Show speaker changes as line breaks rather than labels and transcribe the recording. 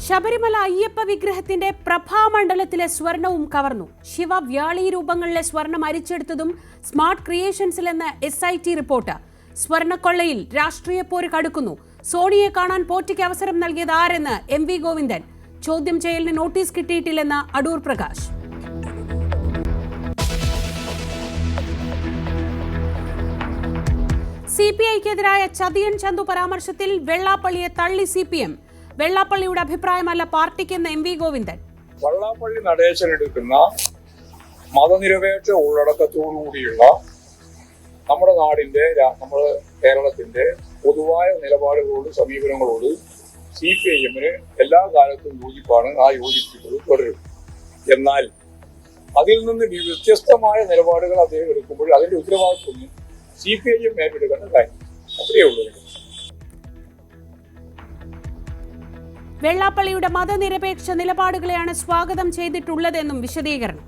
ശബരിമല അയ്യപ്പ വിഗ്രഹത്തിന്റെ പ്രഭാമണ്ഡലത്തിലെ സ്വർണവും കവർന്നു. ശിവവ്യാളി രൂപങ്ങളിലെ സ്വർണം അരിച്ചെടുത്തതും സ്മാർട്ട് ക്രിയേഷൻസിലെന്ന് SIT റിപ്പോർട്ട്. സ്വർണക്കൊള്ളയിൽ രാഷ്ട്രീയ പോര് കടുക്കുന്നു. സോണിയെ കാണാൻ പോറ്റിക്ക് അവസരം നൽകിയത് ആരെന്ന് MV ഗോവിന്ദൻ. ചോദ്യം ചെയ്യലിന് നോട്ടീസ് കിട്ടിയിട്ടില്ലെന്ന് അടൂർ പ്രകാശ്. CPIക്കെതിരായ ചതിയൻ ചന്തു പരാമർശത്തിൽ വെള്ളാപ്പള്ളിയെ തള്ളി CPM. വെള്ളാപ്പള്ളിയുടെ അഭിപ്രായമല്ല പാർട്ടിക്കെന്ന് MV ഗോവിന്ദൻ.
വെള്ളാപ്പള്ളി നടേശനെടുക്കുന്ന മതനിരപേക്ഷ ഉള്ളടക്കത്തോടുകൂടിയുള്ള നമ്മുടെ നാടിന്റെ നമ്മുടെ കേരളത്തിന്റെ പൊതുവായ നിലപാടുകളോട് സമീപനങ്ങളോട് CPIഎമ്മിന് എല്ലാ കാലത്തും യോജിപ്പാണ്. ആ യോജിപ്പിക്കുന്നത് തുടരും. എന്നാൽ അതിൽ നിന്ന് വ്യത്യസ്തമായ നിലപാടുകൾ അദ്ദേഹം എടുക്കുമ്പോൾ അതിന്റെ ഉത്തരവാദിത്വം CPIഎം ഏറ്റെടുക്കേണ്ട കാര്യം അത്രയേ ഉള്ളൂ.
വെള്ളാപ്പള്ളിയുടെ മതനിരപേക്ഷ നിലപാടുകളെയാണ് സ്വാഗതം ചെയ്തിട്ടുള്ളതെന്നും വിശദീകരണം.